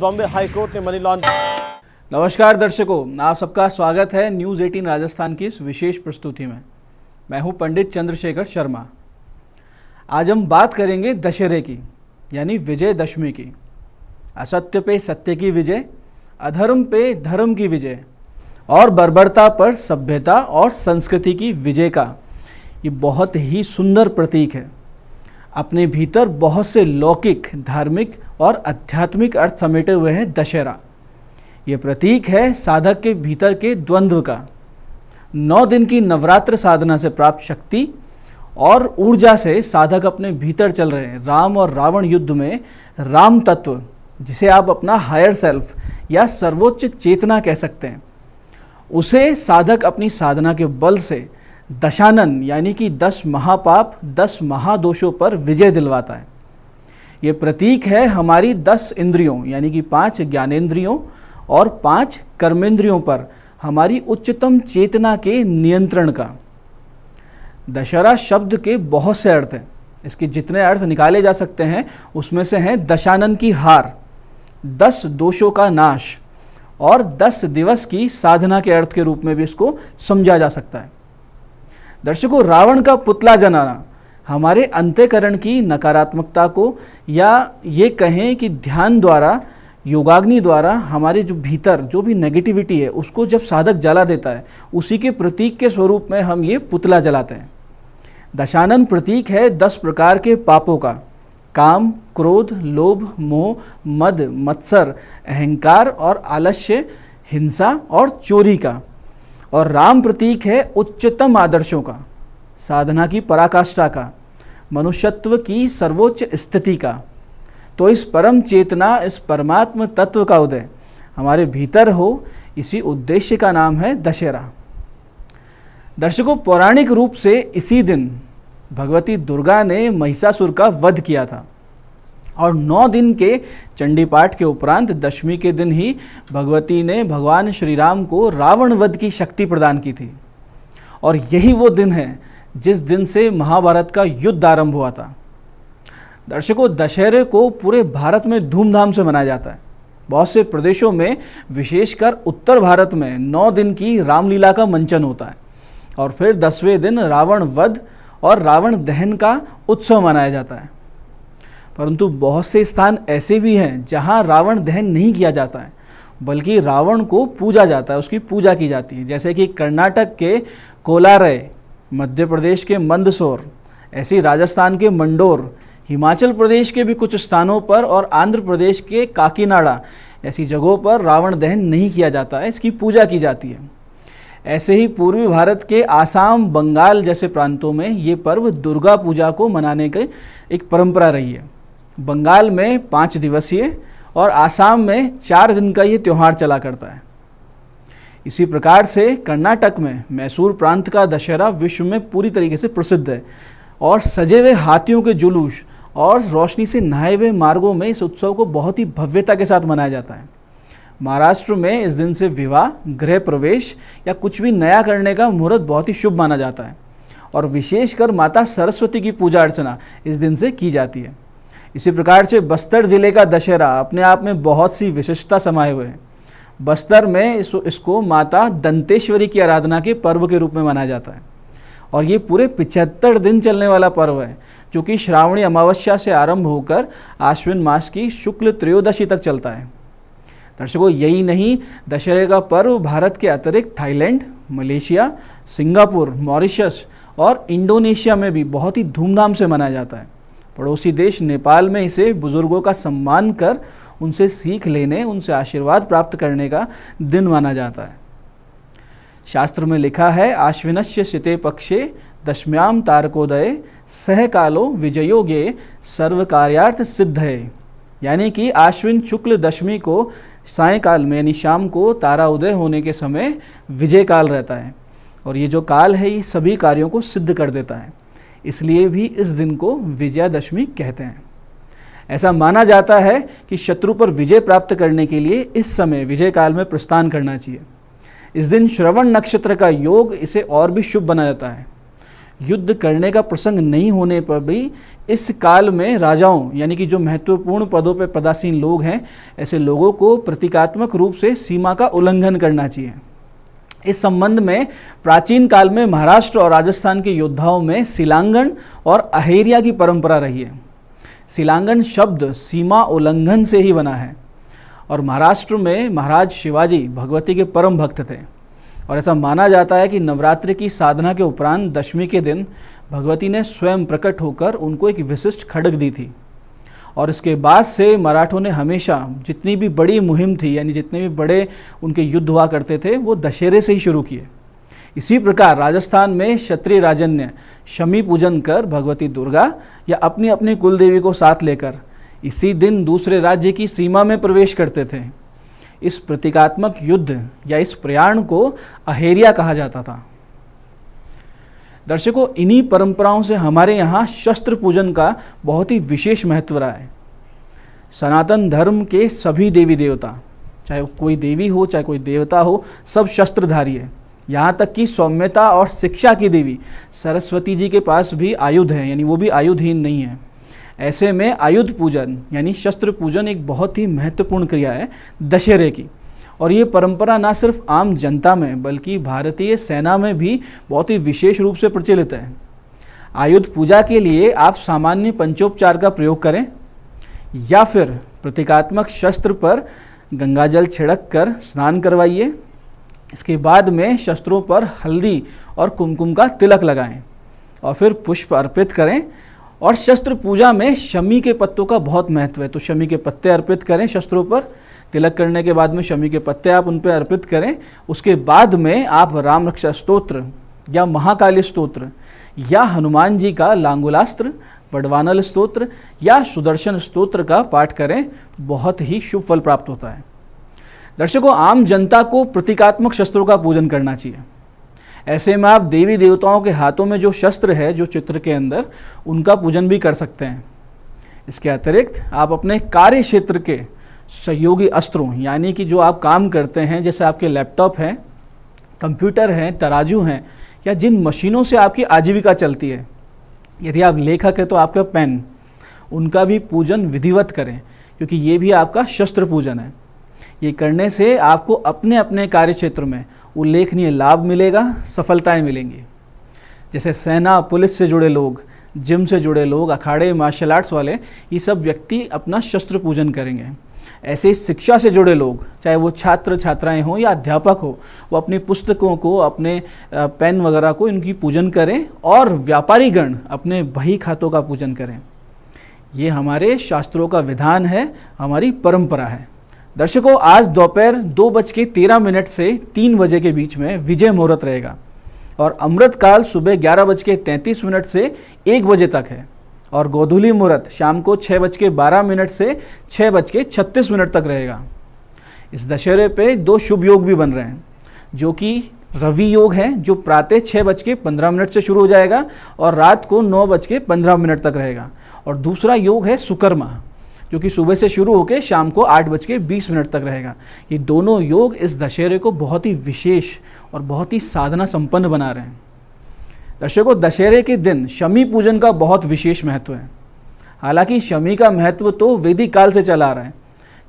Bombay high court ने money laundering. नमस्कार दर्शकों, आप सबका स्वागत है न्यूज़ 18 राजस्थान की इस विशेष प्रस्तुति में। मैं हूं पंडित चंद्रशेखर शर्मा। आज हम बात करेंगे दशहरे की, यानी विजयदशमी की। असत्य पे सत्य की विजय, अधर्म पे धर्म की विजय और बर्बरता पर सभ्यता और संस्कृति की विजय का ये बहुत ही सुंदर प्रतीक है। अपने भीतर बहुत से लौकिक, धार्मिक और आध्यात्मिक अर्थ समेटे हुए हैं दशहरा। ये प्रतीक है साधक के भीतर के द्वंद्व का, 9 दिन की नवरात्र साधना से प्राप्त शक्ति और ऊर्जा से साधक अपने भीतर चल रहे हैं। राम और रावण युद्ध में राम तत्व, जिसे आप अपना हायर सेल्फ या सर्वोच्च चेतना कह सकते हैं, उसे साधक अपनी साधना के बल से दशानन यानी कि 10 महापाप, 10 महादोषों पर विजय दिलवाता है। ये प्रतीक है हमारी 10 इंद्रियों यानी कि 5 ज्ञानेंद्रियों और 5 कर्मेंद्रियों पर हमारी उच्चतम चेतना के नियंत्रण का। दशहरा शब्द के बहुत से अर्थ हैं। इसके जितने अर्थ निकाले जा सकते हैं उसमें से हैं दशानन की हार, 10 दोषों का नाश और 10 दिवस की साधना के अर्थ के रूप में भी इसको समझा जा सकता है। दर्शकों, रावण का पुतला जलाना हमारे अंतःकरण की नकारात्मकता को, या ये कहें कि ध्यान द्वारा, योगाग्नि द्वारा हमारे जो भीतर जो भी नेगेटिविटी है उसको जब साधक जला देता है, उसी के प्रतीक के स्वरूप में हम ये पुतला जलाते हैं। दशानन प्रतीक है 10 प्रकार के पापों का, काम, क्रोध, लोभ, मोह, मद, मत्सर, अहंकार और आलस्य, हिंसा और चोरी का। और राम प्रतीक है उच्चतम आदर्शों का, साधना की पराकाष्ठा का, मनुष्यत्व की सर्वोच्च स्थिति का। तो इस परम चेतना, इस परमात्म तत्व का उदय हमारे भीतर हो, इसी उद्देश्य का नाम है दशहरा। दर्शकों, पौराणिक रूप से इसी दिन भगवती दुर्गा ने महिषासुर का वध किया था और 9 दिन के चंडी पाठ के उपरांत दशमी के दिन ही भगवती ने भगवान श्री राम को रावण वध की शक्ति प्रदान की थी। और यही वो दिन है जिस दिन से महाभारत का युद्ध आरंभ हुआ था। दर्शकों, दशहरे को पूरे भारत में धूमधाम से मनाया जाता है। बहुत से प्रदेशों में, विशेषकर उत्तर भारत में 9 दिन की रामलीला का मंचन होता है और फिर 10वें दिन रावण वध और रावण दहन का उत्सव मनाया जाता है। परंतु बहुत से स्थान ऐसे भी हैं जहां रावण दहन नहीं किया जाता है, बल्कि रावण को पूजा जाता है, उसकी पूजा की जाती है। जैसे कि कर्नाटक के कोलारय, मध्य प्रदेश के मंदसौर, ऐसी राजस्थान के मंडोर, हिमाचल प्रदेश के भी कुछ स्थानों पर और आंध्र प्रदेश के काकीनाडा, ऐसी जगहों पर रावण दहन नहीं किया जाता है, इसकी पूजा की जाती है। ऐसे ही पूर्वी भारत के आसाम, बंगाल जैसे प्रांतों में ये पर्व दुर्गा पूजा को मनाने की एक परंपरा रही है। बंगाल में 5 दिवसीय और आसाम में 4 दिन का ये त्यौहार चला करता है। इसी प्रकार से कर्नाटक में मैसूर प्रांत का दशहरा विश्व में पूरी तरीके से प्रसिद्ध है और सजे हुए हाथियों के जुलूस और रोशनी से नहाए हुए मार्गों में इस उत्सव को बहुत ही भव्यता के साथ मनाया जाता है। महाराष्ट्र में इस दिन से विवाह, गृह प्रवेश या कुछ भी नया करने का मुहूर्त बहुत ही शुभ माना जाता है और विशेषकर माता सरस्वती की पूजा अर्चना इस दिन से की जाती है। इसी प्रकार से बस्तर जिले का दशहरा अपने आप में बहुत सी विशिष्टता समाये हुए है। बस्तर में इसको माता दंतेश्वरी की आराधना के पर्व के रूप में मनाया जाता है और ये पूरे 75 दिन चलने वाला पर्व है, जो कि श्रावणी अमावस्या से आरंभ होकर आश्विन मास की शुक्ल त्रयोदशी तक चलता है। दर्शकों, यही नहीं, दशहरे का पर्व भारत के अतिरिक्त थाईलैंड, मलेशिया, सिंगापुर, मॉरिशस और इंडोनेशिया में भी बहुत ही धूमधाम से मनाया जाता है। पड़ोसी देश नेपाल में इसे बुजुर्गों का सम्मान कर उनसे सीख लेने, उनसे आशीर्वाद प्राप्त करने का दिन माना जाता है। शास्त्र में लिखा है, आश्विनस्य शिते पक्षे दशम्याम तारकोदये सह कालो विजयोगे सर्व कार्यार्थ सिद्ध है। यानी कि आश्विन शुक्ल दशमी को सायंकाल में यानी शाम को तारा उदय होने के समय विजय काल रहता है और ये जो काल है ये सभी कार्यों को सिद्ध कर देता है। इसलिए भी इस दिन को विजयादशमी कहते हैं। ऐसा माना जाता है कि शत्रु पर विजय प्राप्त करने के लिए इस समय विजय काल में प्रस्थान करना चाहिए। इस दिन श्रवण नक्षत्र का योग इसे और भी शुभ बना जाता है। युद्ध करने का प्रसंग नहीं होने पर भी इस काल में राजाओं यानी कि जो महत्वपूर्ण पदों पर पदासीन लोग हैं, ऐसे लोगों को प्रतीकात्मक रूप से सीमा का उल्लंघन करना चाहिए। इस संबंध में प्राचीन काल में महाराष्ट्र और राजस्थान के योद्धाओं में सिलांगन और अहेरिया की परंपरा रही है। सिलांगन शब्द सीमा उल्लंघन से ही बना है और महाराष्ट्र में महाराज शिवाजी भगवती के परम भक्त थे और ऐसा माना जाता है कि नवरात्रि की साधना के उपरांत दशमी के दिन भगवती ने स्वयं प्रकट होकर उनको एक विशिष्ट खड्ग दी थी और इसके बाद से मराठों ने हमेशा जितनी भी बड़ी मुहिम थी यानी जितने भी बड़े उनके युद्ध हुआ करते थे वो दशहरे से ही शुरू किए। इसी प्रकार राजस्थान में क्षत्रिय राजन्य शमी पूजन कर भगवती दुर्गा या अपनी अपनी कुल देवी को साथ लेकर इसी दिन दूसरे राज्य की सीमा में प्रवेश करते थे। इस प्रतीकात्मक युद्ध या इस प्रयाण को अहेरिया कहा जाता था। दर्शकों, इन्हीं परंपराओं से हमारे यहाँ शस्त्र पूजन का बहुत ही विशेष महत्व रहा है। सनातन धर्म के सभी देवी देवता, चाहे कोई देवी हो चाहे कोई देवता हो, सब शस्त्रधारी है। यहाँ तक कि सौम्यता और शिक्षा की देवी सरस्वती जी के पास भी आयुध है, यानी वो भी आयुधहीन नहीं है। ऐसे में आयुध पूजन यानी शस्त्र पूजन एक बहुत ही महत्वपूर्ण क्रिया है दशहरे की, और ये परंपरा ना सिर्फ आम जनता में बल्कि भारतीय सेना में भी बहुत ही विशेष रूप से प्रचलित है। आयुध पूजा के लिए आप सामान्य पंचोपचार का प्रयोग करें या फिर प्रतीकात्मक शस्त्र पर गंगाजल छिड़क कर स्नान करवाइए। इसके बाद में शस्त्रों पर हल्दी और कुमकुम का तिलक लगाएं और फिर पुष्प अर्पित करें। और शस्त्र पूजा में शमी के पत्तों का बहुत महत्व है, तो शमी के पत्ते अर्पित करें शस्त्रों पर। तिलक करने के बाद में शमी के पत्ते आप उन पर अर्पित करें। उसके बाद में आप राम रक्षा स्तोत्र या महाकाली स्तोत्र या हनुमान जी का लांगुलास्त्र, वडवानल स्तोत्र या सुदर्शन स्तोत्र का पाठ करें, बहुत ही शुभ फल प्राप्त होता है। दर्शकों, आम जनता को प्रतीकात्मक शस्त्रों का पूजन करना चाहिए। ऐसे में आप देवी देवताओं के हाथों में जो शस्त्र है जो चित्र के अंदर, उनका पूजन भी कर सकते हैं। इसके अतिरिक्त आप अपने कार्य क्षेत्र के सहयोगी अस्त्रों यानी कि जो आप काम करते हैं, जैसे आपके लैपटॉप हैं, कंप्यूटर हैं, तराजू हैं या जिन मशीनों से आपकी आजीविका चलती है, यदि आप लेखक हैं तो आपका पेन, उनका भी पूजन विधिवत करें, क्योंकि ये भी आपका शस्त्र पूजन है। ये करने से आपको अपने अपने कार्य क्षेत्र में उल्लेखनीय लाभ मिलेगा, सफलताएं मिलेंगी। जैसे सेना, पुलिस से जुड़े लोग, जिम से जुड़े लोग, अखाड़े, मार्शल आर्ट्स वाले, ये सब व्यक्ति अपना शस्त्र पूजन करेंगे। ऐसे ही शिक्षा से जुड़े लोग, चाहे वो छात्र छात्राएं हों या अध्यापक हो, वो अपनी पुस्तकों को, अपने पेन वगैरह को इनकी पूजन करें। और व्यापारी गण अपने बही खातों का पूजन करें। ये हमारे शास्त्रों का विधान है, हमारी परंपरा है। दर्शकों, आज दोपहर 2:13 से 3 बजे के बीच में विजय मुहूर्त रहेगा और अमृत काल सुबह 11:33 से 1 बजे तक है और गोधूली मुहूर्त शाम को 6:12 से 6:36 तक रहेगा। इस दशहरे पे 2 शुभ योग भी बन रहे हैं, जो कि रवि योग है, जो प्रातः 6:15 से शुरू हो जाएगा और रात को 9:15 तक रहेगा। और दूसरा योग है सुकर्मा, जो कि सुबह से शुरू होकर शाम को 8:20 तक रहेगा। ये दोनों योग इस दशहरे को बहुत ही विशेष और बहुत ही साधना संपन्न बना रहे हैं। दर्शकों, दशहरे के दिन शमी पूजन का बहुत विशेष महत्व है। हालांकि शमी का महत्व तो वैदिक काल से चला आ रहा है,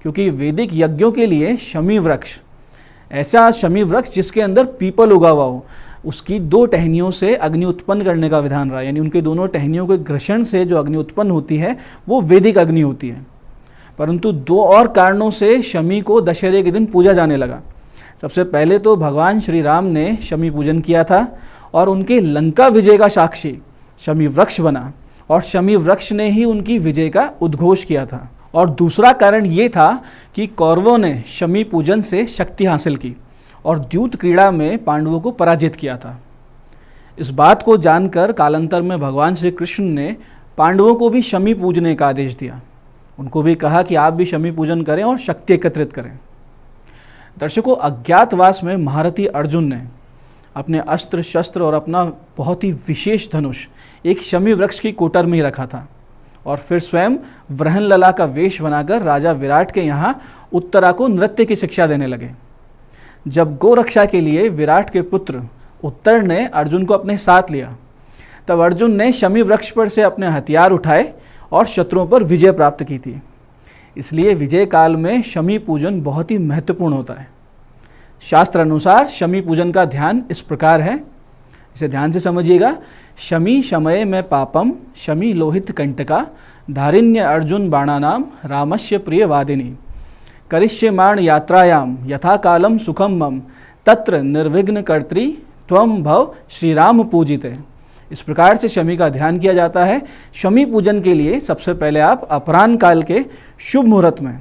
क्योंकि वैदिक यज्ञों के लिए शमी वृक्ष, ऐसा शमी वृक्ष जिसके अंदर पीपल उगा हुआ हो, उसकी 2 टहनियों से अग्नि उत्पन्न करने का विधान रहा है। यानी उनके दोनों टहनियों के घर्षण से जो अग्नि उत्पन्न होती है वो वैदिक अग्नि होती है। परंतु 2 और कारणों से शमी को दशहरे के दिन पूजा जाने लगा। सबसे पहले तो भगवान श्री राम ने शमी पूजन किया था और उनके लंका विजय का साक्षी शमी वृक्ष बना और शमी वृक्ष ने ही उनकी विजय का उद्घोष किया था। और दूसरा कारण ये था कि कौरवों ने शमी पूजन से शक्ति हासिल की और द्यूत क्रीड़ा में पांडवों को पराजित किया था। इस बात को जानकर कालांतर में भगवान श्री कृष्ण ने पांडवों को भी शमी पूजने का आदेश दिया। उनको भी कहा कि आप भी शमी पूजन करें और शक्ति एकत्रित करें। दर्शकों, अज्ञातवास में महारथी अर्जुन ने अपने अस्त्र शस्त्र और अपना बहुत ही विशेष धनुष एक शमी वृक्ष की कोटर में ही रखा था और फिर स्वयं वृहणलला का वेश बनाकर राजा विराट के यहाँ उत्तरा को नृत्य की शिक्षा देने लगे। जब गो रक्षा के लिए विराट के पुत्र उत्तर ने अर्जुन को अपने साथ लिया, तब अर्जुन ने शमी वृक्ष पर से अपने हथियार उठाए और शत्रुओं पर विजय प्राप्त की थी। इसलिए विजय काल में शमी पूजन बहुत ही महत्वपूर्ण होता है। शास्त्र अनुसार शमी पूजन का ध्यान इस प्रकार है, इसे ध्यान से समझिएगा। शमी शमये में पापम शमी लोहित कंटका धारिण्य अर्जुन बाणानाम रामस्य प्रिय वादिनी करिष्यमाण यात्रायाम यथा कालम सुखम मम तत्र निर्विघ्न कर्त्री त्वम भव श्री राम पूजिते। इस प्रकार से शमी का ध्यान किया जाता है। शमी पूजन के लिए सबसे पहले आप अपराह्न काल के शुभ मुहूर्त में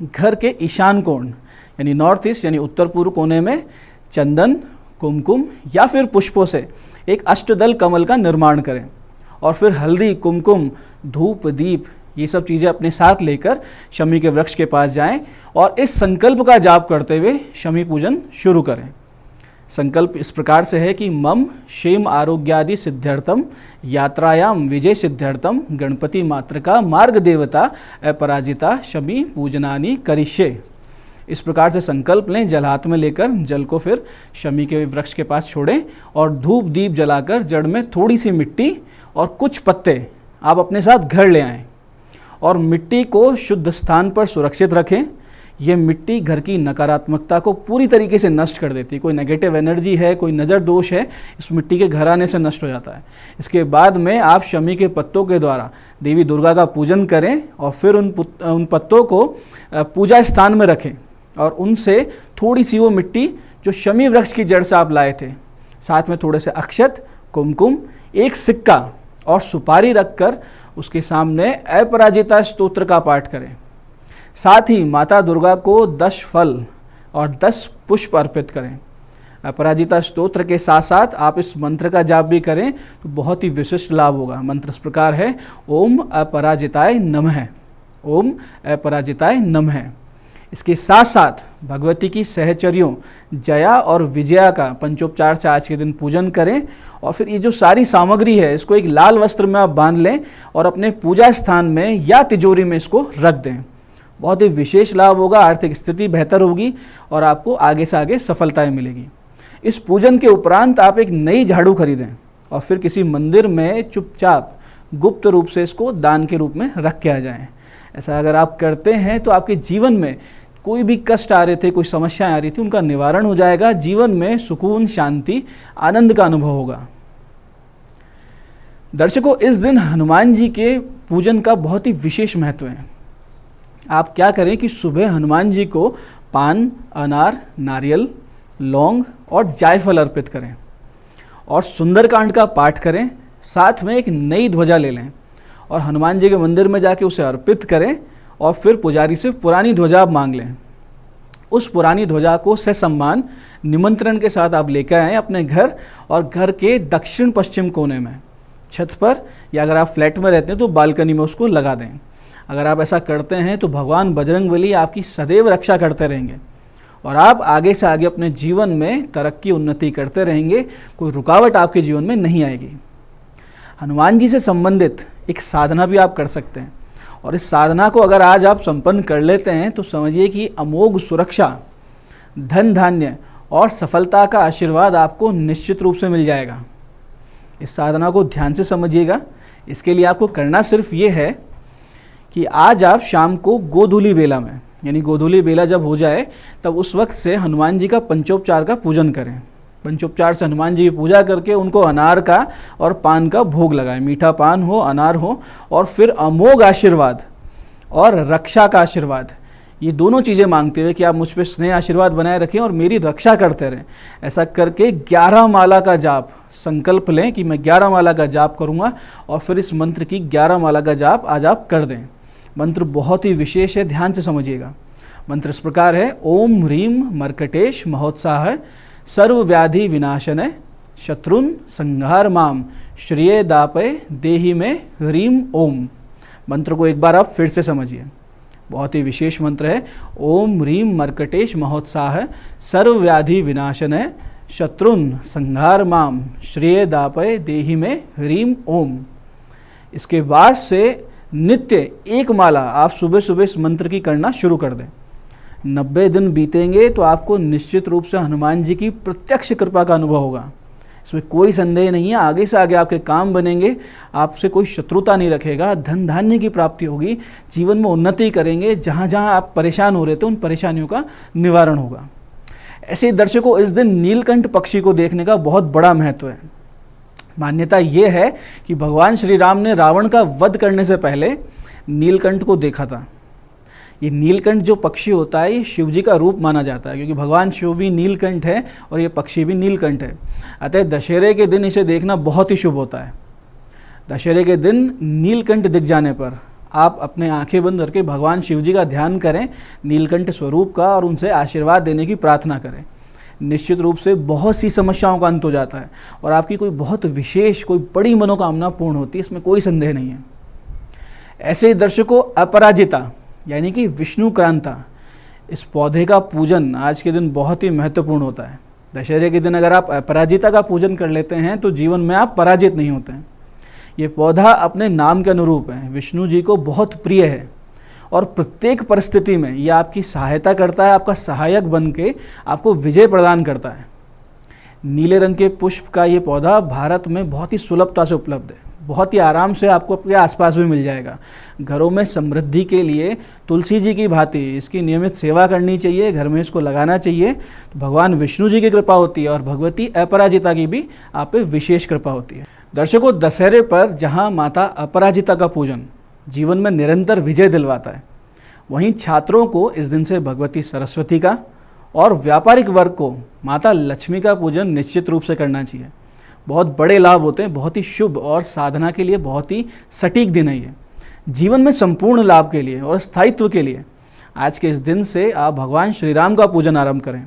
घर के ईशान कोण यानी नॉर्थ ईस्ट यानी उत्तर पूर्व कोने में चंदन, कुमकुम या फिर पुष्पों से एक अष्टदल कमल का निर्माण करें और फिर हल्दी, कुमकुम, धूप, दीप ये सब चीज़ें अपने साथ लेकर शमी के वृक्ष के पास जाएं और इस संकल्प का जाप करते हुए शमी पूजन शुरू करें। संकल्प इस प्रकार से है कि मम क्षेम आरोग्यादि सिद्ध्यर्थम यात्रायाम विजय सिद्ध्यर्थम गणपति मातृका मार्ग देवता अपराजिता शमी पूजनानि करिष्ये। इस प्रकार से संकल्प लें। जल हाथ में लेकर जल को फिर शमी के वृक्ष के पास छोड़ें और धूप दीप जलाकर जड़ में थोड़ी सी मिट्टी और कुछ पत्ते आप अपने साथ घर ले आएं और मिट्टी को शुद्ध स्थान पर सुरक्षित रखें। ये मिट्टी घर की नकारात्मकता को पूरी तरीके से नष्ट कर देती है। कोई नेगेटिव एनर्जी है, कोई नज़र दोष है, इस मिट्टी के घर आने से नष्ट हो जाता है। इसके बाद में आप शमी के पत्तों के द्वारा देवी दुर्गा का पूजन करें और फिर उन पत्तों को पूजा स्थान में रखें और उनसे थोड़ी सी वो मिट्टी जो शमी वृक्ष की जड़ से आप लाए थे, साथ में थोड़े से अक्षत, कुमकुम, एक सिक्का और सुपारी रखकर उसके सामने अपराजिता स्तोत्र का पाठ करें। साथ ही माता दुर्गा को 10 फल और 10 पुष्प अर्पित करें। अपराजिता स्तोत्र के साथ साथ आप इस मंत्र का जाप भी करें तो बहुत ही विशिष्ट लाभ होगा। मंत्र इस प्रकार है, ओम अपराजिताय नमः, ओम अपराजिताय नमः। इसके साथ साथ भगवती की सहचर्यों जया और विजया का पंचोपचार से आज के दिन पूजन करें और फिर ये जो सारी सामग्री है इसको एक लाल वस्त्र में आप बांध लें और अपने पूजा स्थान में या तिजोरी में इसको रख दें। बहुत ही विशेष लाभ होगा, आर्थिक स्थिति बेहतर होगी और आपको आगे से आगे सफलताएं मिलेगी। इस पूजन के उपरांत आप एक नई झाड़ू खरीदें और फिर किसी मंदिर में चुपचाप गुप्त रूप से इसको दान के रूप में रख के आ जाएं। ऐसा अगर आप करते हैं तो आपके जीवन में कोई भी कष्ट आ रहे थे, कोई समस्याएं आ रही थी, उनका निवारण हो जाएगा। जीवन में सुकून, शांति, आनंद का अनुभव होगा। दर्शकों, इस दिन हनुमान जी के पूजन का बहुत ही विशेष महत्व है। आप क्या करें कि सुबह हनुमान जी को पान, अनार, नारियल, लौंग और जायफल अर्पित करें और सुंदरकांड का पाठ करें। साथ में एक नई ध्वजा ले लें और हनुमान जी के मंदिर में जाके उसे अर्पित करें और फिर पुजारी से पुरानी ध्वजा आप मांग लें। उस पुरानी ध्वजा को ससम्मान निमंत्रण के साथ आप लेकर आएँ अपने घर और घर के दक्षिण पश्चिम कोने में छत पर, या अगर आप फ्लैट में रहते हैं तो बालकनी में उसको लगा दें। अगर आप ऐसा करते हैं तो भगवान बजरंगबली आपकी सदैव रक्षा करते रहेंगे और आप आगे से आगे अपने जीवन में तरक्की, उन्नति करते रहेंगे। कोई रुकावट आपके जीवन में नहीं आएगी। हनुमान जी से संबंधित एक साधना भी आप कर सकते हैं और इस साधना को अगर आज आप संपन्न कर लेते हैं तो समझिए कि अमोघ सुरक्षा, धन धान्य और सफलता का आशीर्वाद आपको निश्चित रूप से मिल जाएगा। इस साधना को ध्यान से समझिएगा। इसके लिए आपको करना सिर्फ ये है कि आज आप शाम को गोधूली बेला में, यानी गोधूली बेला जब हो जाए तब उस वक्त से हनुमान जी का पंचोपचार का पूजन करें। पंचोपचार से हनुमान जी की पूजा करके उनको अनार का और पान का भोग लगाएं। मीठा पान हो, अनार हो, और फिर अमोघ आशीर्वाद और रक्षा का आशीर्वाद, ये दोनों चीज़ें मांगते हुए कि आप मुझ पर स्नेह आशीर्वाद बनाए रखें और मेरी रक्षा करते रहें। ऐसा करके 11 माला का जाप संकल्प लें कि मैं 11 माला का जाप करूँगा और फिर इस मंत्र की 11 माला का जाप आज आप कर दें। मंत्र बहुत ही विशेष है, ध्यान से समझिएगा। मंत्र इस प्रकार है, ओम ह्रीम मर्कटेश महोत्साह सर्वव्याधि विनाशनय शत्रुन संहार माम श्रिये दापय देहि में ह्रीम ओम। मंत्र को एक बार आप फिर से समझिए, बहुत ही विशेष मंत्र है। ओम ह्रीम मर्कटेश महोत्साह सर्वव्याधि विनाशनय शत्रुन संहार माम श्रिये दापय देहि में ह्रीम ओम। इसके बाद से नित्य एक माला आप सुबह सुबह इस मंत्र की करना शुरू कर दें। 90 दिन बीतेंगे तो आपको निश्चित रूप से हनुमान जी की प्रत्यक्ष कृपा का अनुभव होगा। इसमें कोई संदेह नहीं है। आगे से आगे आपके काम बनेंगे, आपसे कोई शत्रुता नहीं रखेगा, धन धान्य की प्राप्ति होगी, जीवन में उन्नति करेंगे, जहाँ जहाँ आप परेशान हो रहे थे उन परेशानियों का निवारण होगा। ऐसे ही दर्शकों, इस दिन नीलकंठ पक्षी को देखने का बहुत बड़ा महत्व है। मान्यता ये है कि भगवान श्री राम ने रावण का वध करने से पहले नीलकंठ को देखा था। ये नीलकंठ जो पक्षी होता है, ये शिव जी का रूप माना जाता है, क्योंकि भगवान शिव भी नीलकंठ है और ये पक्षी भी नीलकंठ है। अतः दशहरे के दिन इसे देखना बहुत ही शुभ होता है। दशहरे के दिन नीलकंठ दिख जाने पर आप अपने आंखें बंद करके भगवान शिव जी का ध्यान करें, नीलकंठ स्वरूप का, और उनसे आशीर्वाद देने की प्रार्थना करें। निश्चित रूप से बहुत सी समस्याओं का अंत हो जाता है और आपकी कोई बहुत विशेष, कोई बड़ी मनोकामना पूर्ण होती है, इसमें कोई संदेह नहीं है। ऐसे ही दर्शकों, अपराजिता यानी कि विष्णुक्रांता, इस पौधे का पूजन आज के दिन बहुत ही महत्वपूर्ण होता है। दशहरे के दिन अगर आप अपराजिता का पूजन कर लेते हैं तो जीवन में आप पराजित नहीं होते हैं। ये पौधा अपने नाम के अनुरूप है, विष्णु जी को बहुत प्रिय है और प्रत्येक परिस्थिति में ये आपकी सहायता करता है, आपका सहायक बन के आपको विजय प्रदान करता है। नीले रंग के पुष्प का ये पौधा भारत में बहुत ही सुलभता से उपलब्ध है, बहुत ही आराम से आपको अपने आसपास भी मिल जाएगा। घरों में समृद्धि के लिए तुलसी जी की भांति इसकी नियमित सेवा करनी चाहिए, घर में इसको लगाना चाहिए। तो भगवान विष्णु जी की कृपा होती है और भगवती अपराजिता की भी आप पे विशेष कृपा होती है। दर्शकों, दशहरे पर जहाँ माता अपराजिता का पूजन जीवन में निरंतर विजय दिलवाता है, वहीं छात्रों को इस दिन से भगवती सरस्वती का और व्यापारिक वर्ग को माता लक्ष्मी का पूजन निश्चित रूप से करना चाहिए। बहुत बड़े लाभ होते हैं, बहुत ही शुभ और साधना के लिए बहुत ही सटीक दिन है ये। जीवन में संपूर्ण लाभ के लिए और स्थायित्व के लिए आज के इस दिन से आप भगवान श्री राम का पूजन आरंभ करें।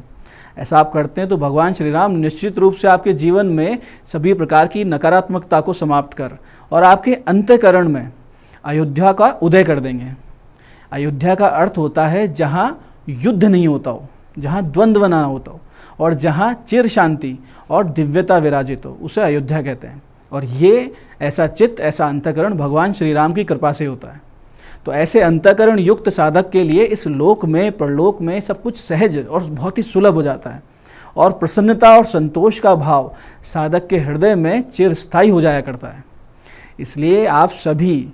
ऐसा आप करते हैं तो भगवान श्री राम निश्चित रूप से आपके जीवन में सभी प्रकार की नकारात्मकता को समाप्त कर और आपके अंतःकरण में अयोध्या का उदय कर देंगे। अयोध्या का अर्थ होता है जहाँ युद्ध नहीं होता हो, जहाँ द्वंद्व ना होता हो और जहाँ चिर शांति और दिव्यता विराजित हो, उसे अयोध्या कहते हैं। और ये ऐसा चित्त, ऐसा अंतःकरण भगवान श्री राम की कृपा से होता है। तो ऐसे अंतःकरण युक्त साधक के लिए इस लोक में, परलोक में सब कुछ सहज और बहुत ही सुलभ हो जाता है और प्रसन्नता और संतोष का भाव साधक के हृदय में चिरस्थायी हो जाया करता है। इसलिए आप सभी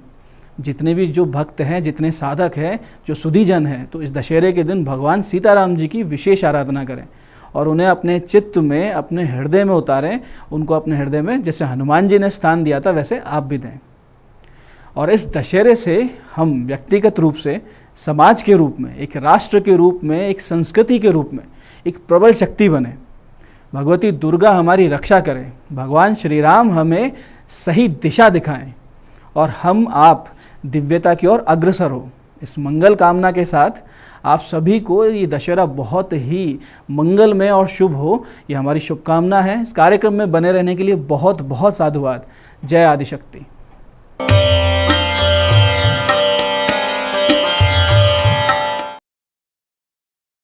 जितने भी जो भक्त हैं, जितने साधक हैं, जो सुधीजन हैं, तो इस दशहरे के दिन भगवान सीताराम जी की विशेष आराधना करें और उन्हें अपने चित्त में, अपने हृदय में उतारें। उनको अपने हृदय में जैसे हनुमान जी ने स्थान दिया था वैसे आप भी दें। और इस दशहरे से हम व्यक्तिगत रूप से, समाज के रूप में, एक राष्ट्र के रूप में, एक संस्कृति के रूप में एक प्रबल शक्ति बने। भगवती दुर्गा हमारी रक्षा करें, भगवान श्री राम हमें सही दिशा दिखाएं और हम आप दिव्यता की ओर अग्रसर हो। इस मंगल कामना के साथ आप सभी को ये दशहरा बहुत ही मंगलमय और शुभ हो, ये हमारी शुभकामना है। इस कार्यक्रम में बने रहने के लिए बहुत बहुत साधुवाद। जय आदिशक्ति।